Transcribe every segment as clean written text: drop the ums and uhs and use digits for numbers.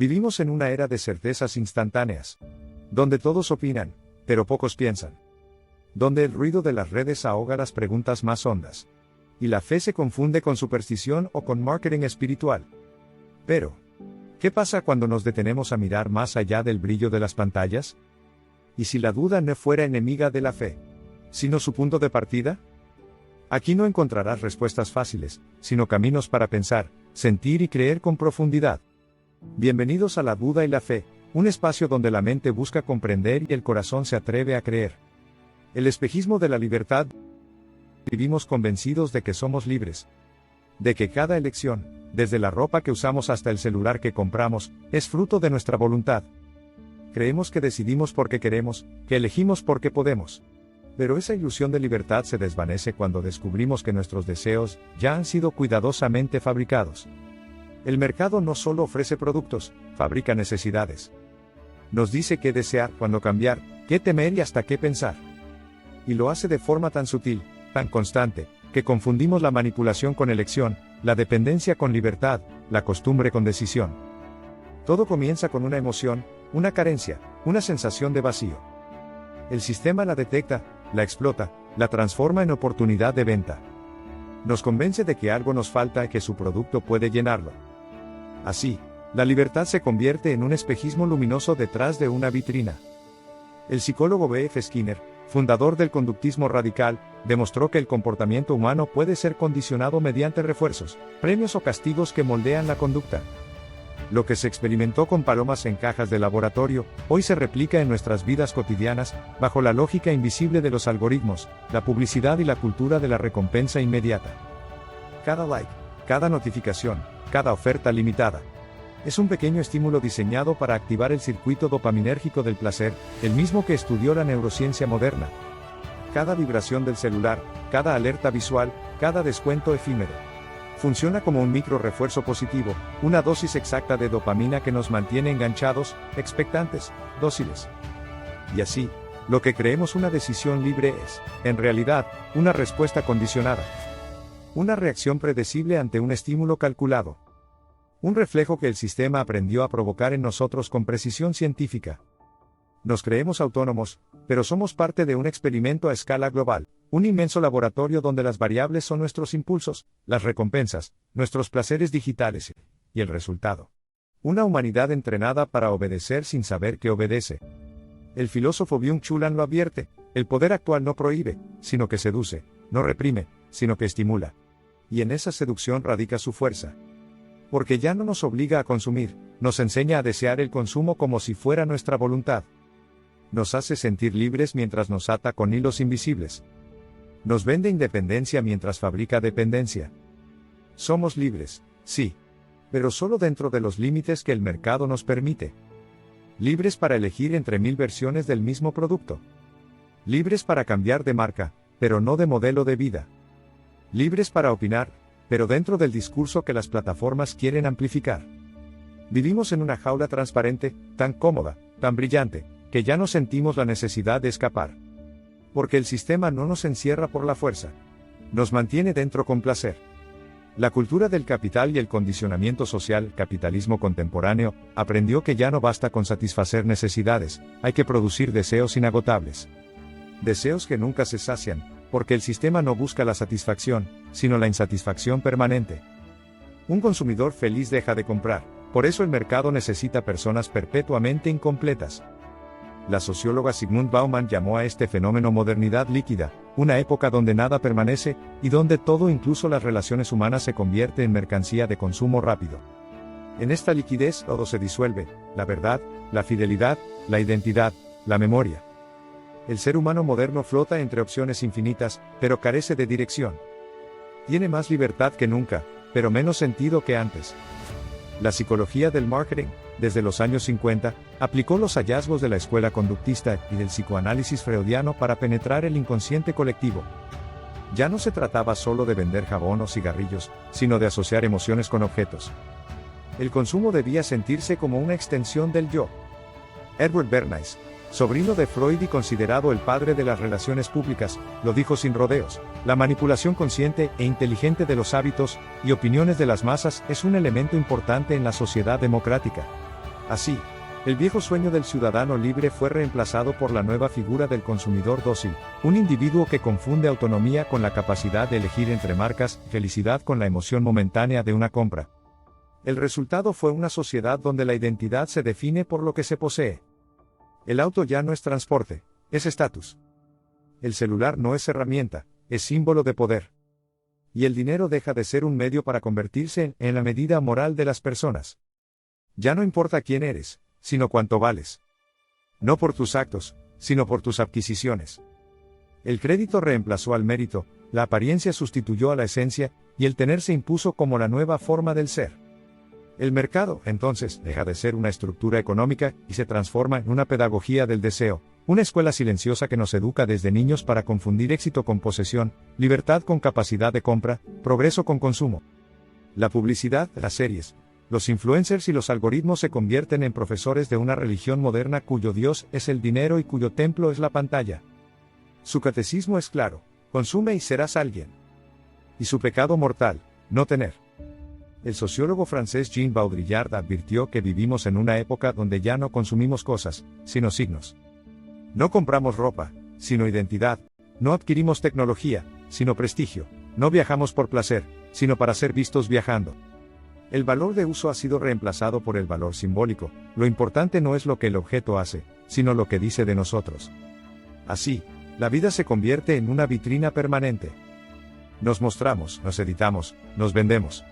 Vivimos en una era de certezas instantáneas, donde todos opinan, pero pocos piensan. Donde el ruido de las redes ahoga las preguntas más hondas. Y la fe se confunde con superstición o con marketing espiritual. Pero, ¿qué pasa cuando nos detenemos a mirar más allá del brillo de las pantallas? ¿Y si la duda no fuera enemiga de la fe, sino su punto de partida? Aquí no encontrarás respuestas fáciles, sino caminos para pensar, sentir y creer con profundidad. Bienvenidos a La Duda y la Fe, un espacio donde la mente busca comprender y el corazón se atreve a creer. El espejismo de la libertad. Vivimos convencidos de que somos libres. De que cada elección, desde la ropa que usamos hasta el celular que compramos, es fruto de nuestra voluntad. Creemos que decidimos porque queremos, que elegimos porque podemos. Pero esa ilusión de libertad se desvanece cuando descubrimos que nuestros deseos ya han sido cuidadosamente fabricados. El mercado no solo ofrece productos, fabrica necesidades. Nos dice qué desear, cuándo cambiar, qué temer y hasta qué pensar. Y lo hace de forma tan sutil, tan constante, que confundimos la manipulación con elección, la dependencia con libertad, la costumbre con decisión. Todo comienza con una emoción, una carencia, una sensación de vacío. El sistema la detecta, la explota, la transforma en oportunidad de venta. Nos convence de que algo nos falta y que su producto puede llenarlo. Así, la libertad se convierte en un espejismo luminoso detrás de una vitrina. El psicólogo B.F. Skinner, fundador del conductismo radical, demostró que el comportamiento humano puede ser condicionado mediante refuerzos, premios o castigos que moldean la conducta. Lo que se experimentó con palomas en cajas de laboratorio, hoy se replica en nuestras vidas cotidianas, bajo la lógica invisible de los algoritmos, la publicidad y la cultura de la recompensa inmediata. Cada like, cada notificación, cada oferta limitada, es un pequeño estímulo diseñado para activar el circuito dopaminérgico del placer, el mismo que estudió la neurociencia moderna. Cada vibración del celular, cada alerta visual, cada descuento efímero, funciona como un micro refuerzo positivo, una dosis exacta de dopamina que nos mantiene enganchados, expectantes, dóciles. Y así, lo que creemos una decisión libre es, en realidad, una respuesta condicionada. Una reacción predecible ante un estímulo calculado. Un reflejo que el sistema aprendió a provocar en nosotros con precisión científica. Nos creemos autónomos, pero somos parte de un experimento a escala global, un inmenso laboratorio donde las variables son nuestros impulsos, las recompensas, nuestros placeres digitales, y el resultado. Una humanidad entrenada para obedecer sin saber que obedece. El filósofo Byung-Chul Han lo advierte, el poder actual no prohíbe, sino que seduce, no reprime, sino que estimula. Y en esa seducción radica su fuerza. Porque ya no nos obliga a consumir, nos enseña a desear el consumo como si fuera nuestra voluntad. Nos hace sentir libres mientras nos ata con hilos invisibles. Nos vende independencia mientras fabrica dependencia. Somos libres, sí. Pero solo dentro de los límites que el mercado nos permite. Libres para elegir entre 1000 versiones del mismo producto. Libres para cambiar de marca, pero no de modelo de vida. Libres para opinar, pero dentro del discurso que las plataformas quieren amplificar. Vivimos en una jaula transparente, tan cómoda, tan brillante, que ya no sentimos la necesidad de escapar. Porque el sistema no nos encierra por la fuerza. Nos mantiene dentro con placer. La cultura del capital y el condicionamiento social, capitalismo contemporáneo, aprendió que ya no basta con satisfacer necesidades, hay que producir deseos inagotables. Deseos que nunca se sacian, porque el sistema no busca la satisfacción, sino la insatisfacción permanente. Un consumidor feliz deja de comprar, por eso el mercado necesita personas perpetuamente incompletas. La socióloga Zygmunt Bauman llamó a este fenómeno modernidad líquida, una época donde nada permanece, y donde todo, incluso las relaciones humanas, se convierte en mercancía de consumo rápido. En esta liquidez todo se disuelve, la verdad, la fidelidad, la identidad, la memoria. El ser humano moderno flota entre opciones infinitas, pero carece de dirección. Tiene más libertad que nunca, pero menos sentido que antes. La psicología del marketing, desde los años 50, aplicó los hallazgos de la escuela conductista y del psicoanálisis freudiano para penetrar el inconsciente colectivo. Ya no se trataba solo de vender jabón o cigarrillos, sino de asociar emociones con objetos. El consumo debía sentirse como una extensión del yo. Edward Bernays, sobrino de Freud y considerado el padre de las relaciones públicas, lo dijo sin rodeos: la manipulación consciente e inteligente de los hábitos y opiniones de las masas es un elemento importante en la sociedad democrática. Así, el viejo sueño del ciudadano libre fue reemplazado por la nueva figura del consumidor dócil, un individuo que confunde autonomía con la capacidad de elegir entre marcas, felicidad con la emoción momentánea de una compra. El resultado fue una sociedad donde la identidad se define por lo que se posee. El auto ya no es transporte, es estatus. El celular no es herramienta, es símbolo de poder. Y el dinero deja de ser un medio para convertirse en la medida moral de las personas. Ya no importa quién eres, sino cuánto vales. No por tus actos, sino por tus adquisiciones. El crédito reemplazó al mérito, la apariencia sustituyó a la esencia, y el tener se impuso como la nueva forma del ser. El mercado, entonces, deja de ser una estructura económica y se transforma en una pedagogía del deseo, una escuela silenciosa que nos educa desde niños para confundir éxito con posesión, libertad con capacidad de compra, progreso con consumo. La publicidad, las series, los influencers y los algoritmos se convierten en profesores de una religión moderna cuyo Dios es el dinero y cuyo templo es la pantalla. Su catecismo es claro: consume y serás alguien. Y su pecado mortal: no tener. El sociólogo francés Jean Baudrillard advirtió que vivimos en una época donde ya no consumimos cosas, sino signos. No compramos ropa, sino identidad; no adquirimos tecnología, sino prestigio; no viajamos por placer, sino para ser vistos viajando. El valor de uso ha sido reemplazado por el valor simbólico. Lo importante no es lo que el objeto hace, sino lo que dice de nosotros. Así, la vida se convierte en una vitrina permanente. Nos mostramos, nos editamos, nos vendemos.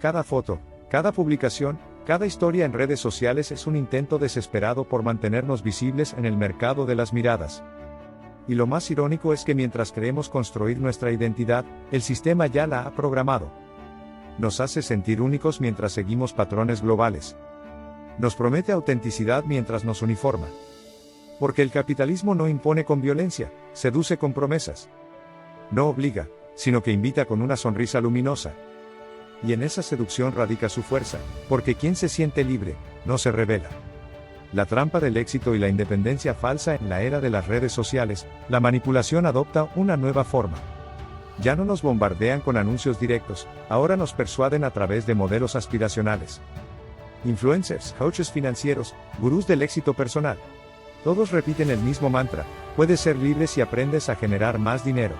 Cada foto, cada publicación, cada historia en redes sociales es un intento desesperado por mantenernos visibles en el mercado de las miradas. Y lo más irónico es que mientras creemos construir nuestra identidad, el sistema ya la ha programado. Nos hace sentir únicos mientras seguimos patrones globales. Nos promete autenticidad mientras nos uniforma. Porque el capitalismo no impone con violencia, seduce con promesas. No obliga, sino que invita con una sonrisa luminosa. Y en esa seducción radica su fuerza, porque quien se siente libre, no se revela. La trampa del éxito y la independencia falsa en la era de las redes sociales, la manipulación adopta una nueva forma. Ya no nos bombardean con anuncios directos, ahora nos persuaden a través de modelos aspiracionales. Influencers, coaches financieros, gurús del éxito personal. Todos repiten el mismo mantra: puedes ser libre si aprendes a generar más dinero.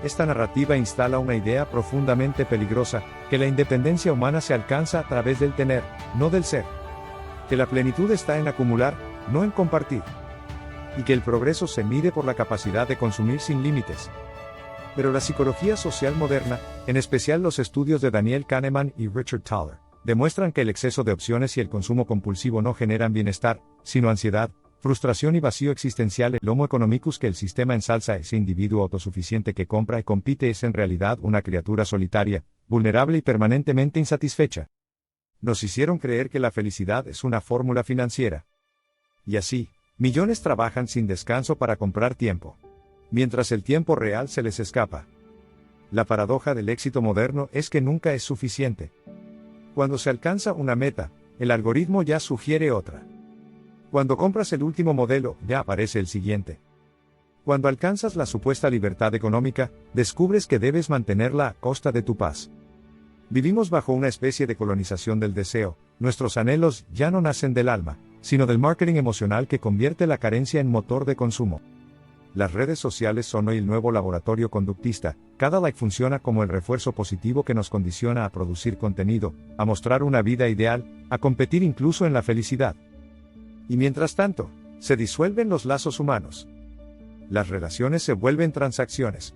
Esta narrativa instala una idea profundamente peligrosa, que la independencia humana se alcanza a través del tener, no del ser. Que la plenitud está en acumular, no en compartir. Y que el progreso se mide por la capacidad de consumir sin límites. Pero la psicología social moderna, en especial los estudios de Daniel Kahneman y Richard Thaler, demuestran que el exceso de opciones y el consumo compulsivo no generan bienestar, sino ansiedad, frustración y vacío existencial. El Homo economicus que el sistema ensalza, ese individuo autosuficiente que compra y compite, es en realidad una criatura solitaria, vulnerable y permanentemente insatisfecha. Nos hicieron creer que la felicidad es una fórmula financiera. Y así, millones trabajan sin descanso para comprar tiempo, mientras el tiempo real se les escapa. La paradoja del éxito moderno es que nunca es suficiente. Cuando se alcanza una meta, el algoritmo ya sugiere otra. Cuando compras el último modelo, ya aparece el siguiente. Cuando alcanzas la supuesta libertad económica, descubres que debes mantenerla a costa de tu paz. Vivimos bajo una especie de colonización del deseo. Nuestros anhelos ya no nacen del alma, sino del marketing emocional que convierte la carencia en motor de consumo. Las redes sociales son hoy el nuevo laboratorio conductista. Cada like funciona como el refuerzo positivo que nos condiciona a producir contenido, a mostrar una vida ideal, a competir incluso en la felicidad. Y mientras tanto, se disuelven los lazos humanos. Las relaciones se vuelven transacciones.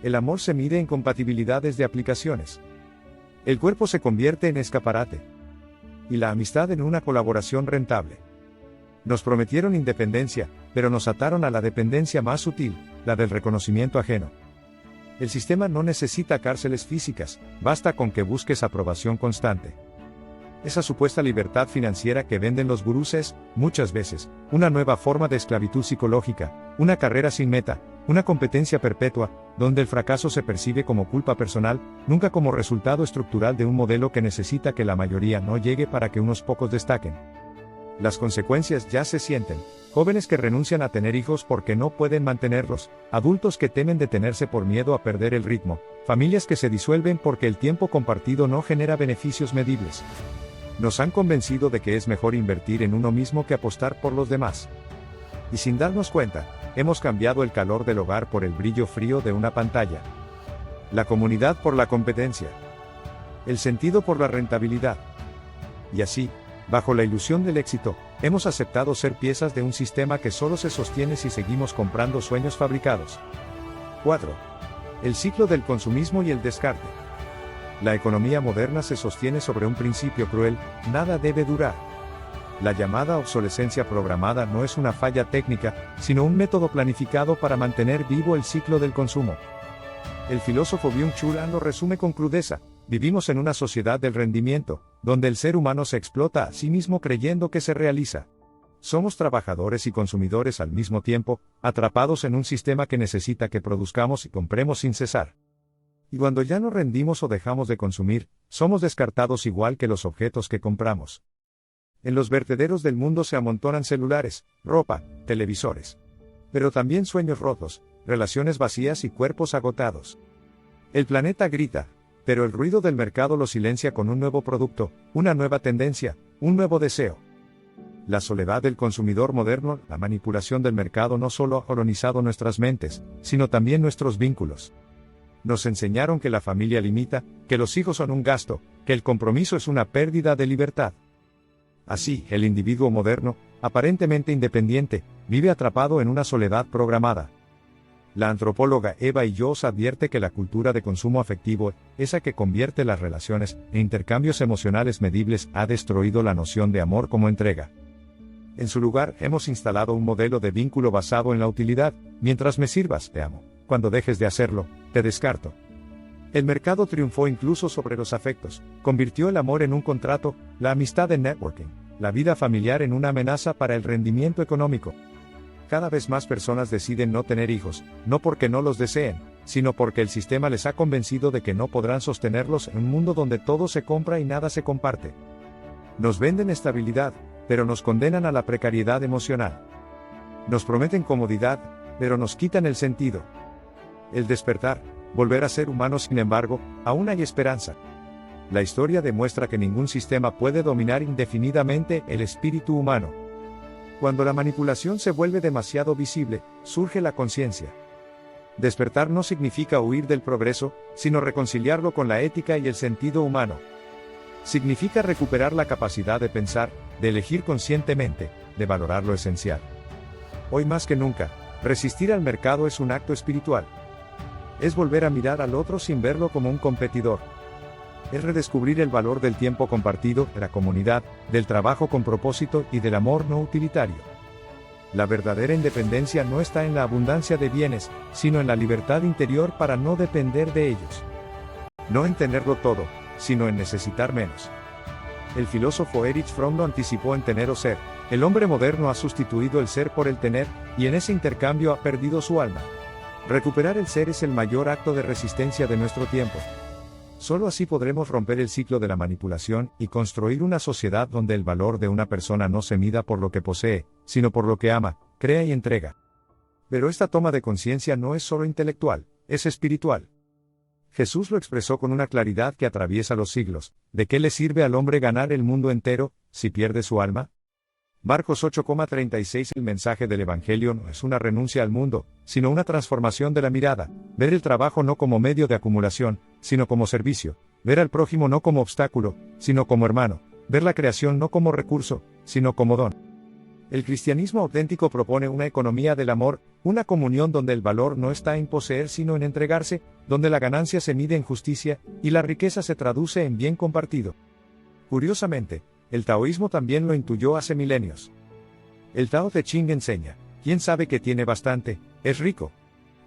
El amor se mide en compatibilidades de aplicaciones. El cuerpo se convierte en escaparate. Y la amistad en una colaboración rentable. Nos prometieron independencia, pero nos ataron a la dependencia más sutil, la del reconocimiento ajeno. El sistema no necesita cárceles físicas, basta con que busques aprobación constante. Esa supuesta libertad financiera que venden los gurús es, muchas veces, una nueva forma de esclavitud psicológica, una carrera sin meta, una competencia perpetua, donde el fracaso se percibe como culpa personal, nunca como resultado estructural de un modelo que necesita que la mayoría no llegue para que unos pocos destaquen. Las consecuencias ya se sienten: jóvenes que renuncian a tener hijos porque no pueden mantenerlos, adultos que temen detenerse por miedo a perder el ritmo, familias que se disuelven porque el tiempo compartido no genera beneficios medibles. Nos han convencido de que es mejor invertir en uno mismo que apostar por los demás. Y sin darnos cuenta, hemos cambiado el calor del hogar por el brillo frío de una pantalla. La comunidad por la competencia. El sentido por la rentabilidad. Y así, bajo la ilusión del éxito, hemos aceptado ser piezas de un sistema que solo se sostiene si seguimos comprando sueños fabricados. 4. El ciclo del consumismo y el descarte. La economía moderna se sostiene sobre un principio cruel: nada debe durar. La llamada obsolescencia programada no es una falla técnica, sino un método planificado para mantener vivo el ciclo del consumo. El filósofo Byung-Chul Han lo resume con crudeza: vivimos en una sociedad del rendimiento, donde el ser humano se explota a sí mismo creyendo que se realiza. Somos trabajadores y consumidores al mismo tiempo, atrapados en un sistema que necesita que produzcamos y compremos sin cesar. Y cuando ya no rendimos o dejamos de consumir, somos descartados igual que los objetos que compramos. En los vertederos del mundo se amontonan celulares, ropa, televisores. Pero también sueños rotos, relaciones vacías y cuerpos agotados. El planeta grita, pero el ruido del mercado lo silencia con un nuevo producto, una nueva tendencia, un nuevo deseo. La soledad del consumidor moderno, la manipulación del mercado no solo ha colonizado nuestras mentes, sino también nuestros vínculos. Nos enseñaron que la familia limita, que los hijos son un gasto, que el compromiso es una pérdida de libertad. Así, el individuo moderno, aparentemente independiente, vive atrapado en una soledad programada. La antropóloga Eva Illouz advierte que la cultura de consumo afectivo, esa que convierte las relaciones e intercambios emocionales medibles, ha destruido la noción de amor como entrega. En su lugar, hemos instalado un modelo de vínculo basado en la utilidad: mientras me sirvas, te amo; cuando dejes de hacerlo, te descarto. El mercado triunfó incluso sobre los afectos, convirtió el amor en un contrato, la amistad en networking, la vida familiar en una amenaza para el rendimiento económico. Cada vez más personas deciden no tener hijos, no porque no los deseen, sino porque el sistema les ha convencido de que no podrán sostenerlos en un mundo donde todo se compra y nada se comparte. Nos venden estabilidad, pero nos condenan a la precariedad emocional. Nos prometen comodidad, pero nos quitan el sentido. El despertar, volver a ser humanos. Sin embargo, aún hay esperanza. La historia demuestra que ningún sistema puede dominar indefinidamente el espíritu humano. Cuando la manipulación se vuelve demasiado visible, surge la conciencia. Despertar no significa huir del progreso, sino reconciliarlo con la ética y el sentido humano. Significa recuperar la capacidad de pensar, de elegir conscientemente, de valorar lo esencial. Hoy más que nunca, resistir al mercado es un acto espiritual. Es volver a mirar al otro sin verlo como un competidor. Es redescubrir el valor del tiempo compartido, de la comunidad, del trabajo con propósito y del amor no utilitario. La verdadera independencia no está en la abundancia de bienes, sino en la libertad interior para no depender de ellos. No en tenerlo todo, sino en necesitar menos. El filósofo Erich Fromm lo anticipó en Tener o Ser: el hombre moderno ha sustituido el ser por el tener, y en ese intercambio ha perdido su alma. Recuperar el ser es el mayor acto de resistencia de nuestro tiempo. Solo así podremos romper el ciclo de la manipulación y construir una sociedad donde el valor de una persona no se mida por lo que posee, sino por lo que ama, crea y entrega. Pero esta toma de conciencia no es solo intelectual, es espiritual. Jesús lo expresó con una claridad que atraviesa los siglos: ¿de qué le sirve al hombre ganar el mundo entero, si pierde su alma? Marcos 8,36. El mensaje del Evangelio no es una renuncia al mundo, sino una transformación de la mirada: ver el trabajo no como medio de acumulación, sino como servicio; ver al prójimo no como obstáculo, sino como hermano; ver la creación no como recurso, sino como don. El cristianismo auténtico propone una economía del amor, una comunión donde el valor no está en poseer sino en entregarse, donde la ganancia se mide en justicia, y la riqueza se traduce en bien compartido. Curiosamente, el taoísmo también lo intuyó hace milenios. El Tao Te Ching enseña: quien sabe que tiene bastante, es rico.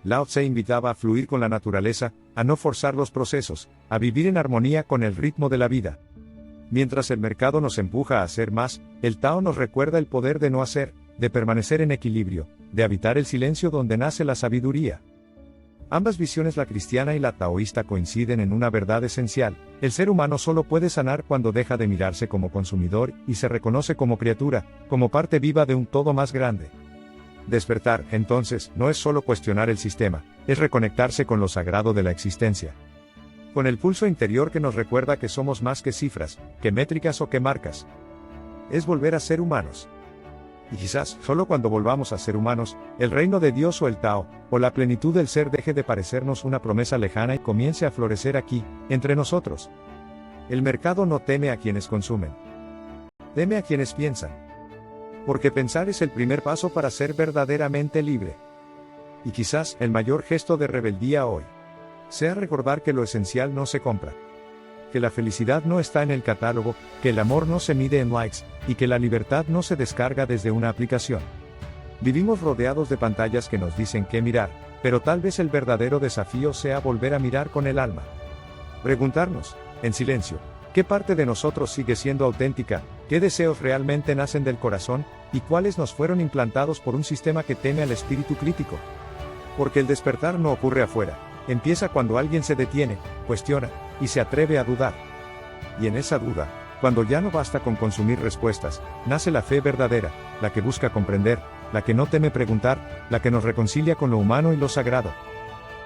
Lao Tse invitaba a fluir con la naturaleza, a no forzar los procesos, a vivir en armonía con el ritmo de la vida. Mientras el mercado nos empuja a hacer más, el Tao nos recuerda el poder de no hacer, de permanecer en equilibrio, de habitar el silencio donde nace la sabiduría. Ambas visiones, la cristiana y la taoísta, coinciden en una verdad esencial: el ser humano solo puede sanar cuando deja de mirarse como consumidor y se reconoce como criatura, como parte viva de un todo más grande. Despertar, entonces, no es solo cuestionar el sistema, es reconectarse con lo sagrado de la existencia. con el pulso interior que nos recuerda que somos más que cifras, que métricas o que marcas. Es volver a ser humanos. Y quizás, solo cuando volvamos a ser humanos, el reino de Dios o el Tao, o la plenitud del ser deje de parecernos una promesa lejana y comience a florecer aquí, entre nosotros. El mercado no teme a quienes consumen. Teme a quienes piensan. Porque pensar es el primer paso para ser verdaderamente libre. Y quizás, el mayor gesto de rebeldía hoy sea recordar que lo esencial no se compra. Que la felicidad no está en el catálogo, que el amor no se mide en likes, y que la libertad no se descarga desde una aplicación. Vivimos rodeados de pantallas que nos dicen qué mirar, pero tal vez el verdadero desafío sea volver a mirar con el alma. Preguntarnos, en silencio, ¿qué parte de nosotros sigue siendo auténtica? ¿Qué deseos realmente nacen del corazón? ¿Y cuáles nos fueron implantados por un sistema que teme al espíritu crítico? Porque el despertar no ocurre afuera, empieza cuando alguien se detiene, cuestiona, y se atreve a dudar. Y en esa duda, cuando ya no basta con consumir respuestas, nace la fe verdadera, la que busca comprender, la que no teme preguntar, la que nos reconcilia con lo humano y lo sagrado.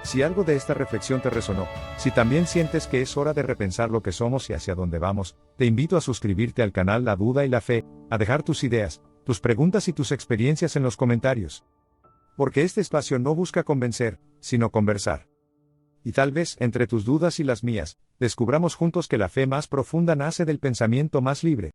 Si algo de esta reflexión te resonó, si también sientes que es hora de repensar lo que somos y hacia dónde vamos, te invito a suscribirte al canal La Duda y la Fe, a dejar tus ideas, tus preguntas y tus experiencias en los comentarios. Porque este espacio no busca convencer, sino conversar. Y tal vez, entre tus dudas y las mías, descubramos juntos que la fe más profunda nace del pensamiento más libre.